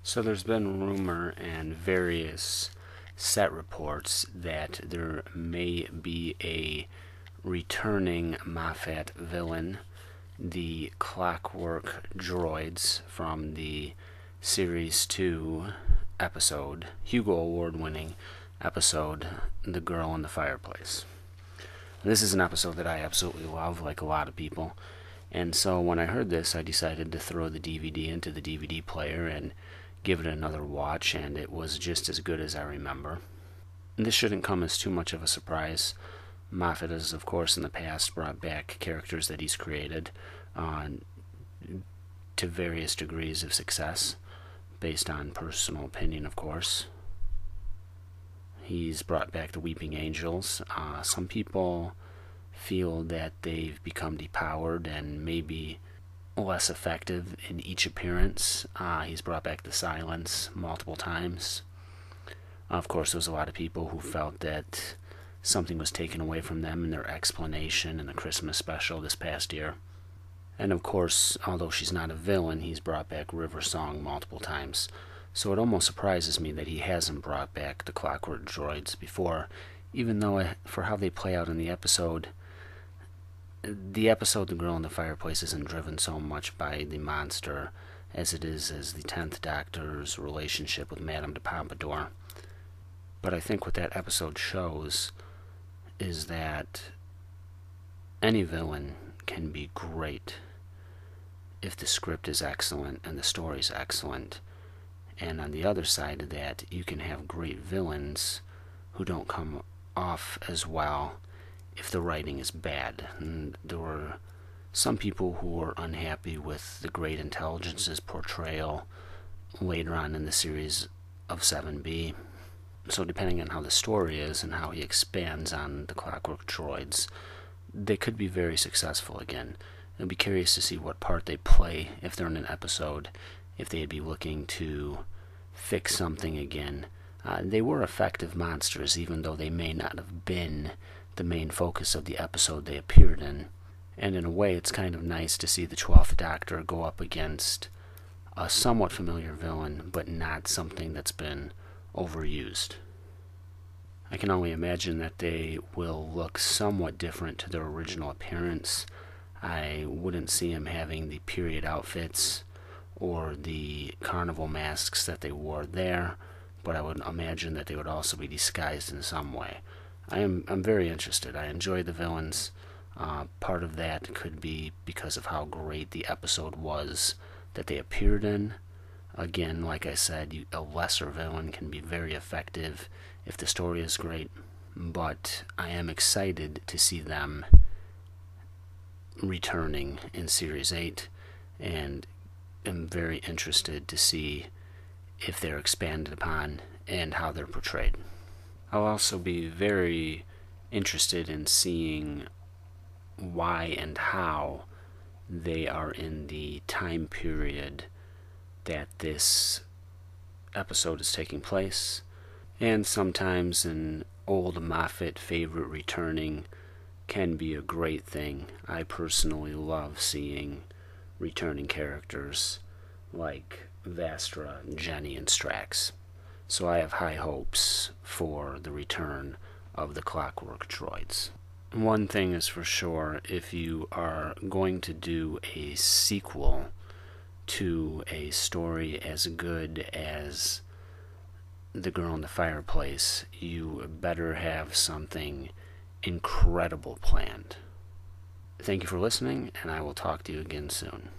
So there's been rumor and various set reports that there may be a returning Moffat villain, the Clockwork Droids from the Series 2 episode, Hugo Award winning episode, The Girl in the Fireplace. This is an episode that I absolutely love, like a lot of people. And so when I heard this, I decided to throw the DVD into the DVD player and give it another watch, and it was just as good as I remember. This shouldn't come as too much of a surprise. Moffat has, of course, in the past brought back characters that he's created to various degrees of success, based on personal opinion, of course. He's brought back the Weeping Angels. Some people feel that they've become depowered and maybe less effective in each appearance. He's brought back the Silence multiple times. Of course, there's a lot of people who felt that something was taken away from them in their explanation in the Christmas special this past year. And of course, although she's not a villain, he's brought back River Song multiple times. So it almost surprises me that he hasn't brought back the Clockwork Droids before, even though for how they play out in the episode, The Girl in the Fireplace isn't driven so much by the monster as it is as the 10th Doctor's relationship with Madame de Pompadour. But I think what that episode shows is that any villain can be great if the script is excellent and the story is excellent. And on the other side of that, you can have great villains who don't come off as well if the writing is bad. And there were some people who were unhappy with the Great Intelligence's portrayal later on in the series of 7B. So depending on how the story is and how he expands on the Clockwork Droids, they could be very successful again. I'll be curious to see what part they play if they're in an episode, if they'd be looking to fix something again. They were effective monsters, even though they may not have been the main focus of the episode they appeared in. And in a way, it's kind of nice to see the 12th Doctor go up against a somewhat familiar villain, but not something that's been overused. I can only imagine that they will look somewhat different to their original appearance. I wouldn't see them having the period outfits or the carnival masks that they wore there, but I would imagine that they would also be disguised in some way. I'm very interested. I enjoy the villains. Part of that could be because of how great the episode was that they appeared in. Again, like I said, a lesser villain can be very effective if the story is great, but I am excited to see them returning in Series 8, and am very interested to see if they're expanded upon and how they're portrayed. I'll also be very interested in seeing why and how they are in the time period that this episode is taking place. And sometimes an old Moffat favorite returning can be a great thing. I personally love seeing returning characters like Vastra, Jenny, and Strax. So I have high hopes for the return of the Clockwork Droids. One thing is for sure, if you are going to do a sequel to a story as good as The Girl in the Fireplace, you better have something incredible planned. Thank you for listening, and I will talk to you again soon.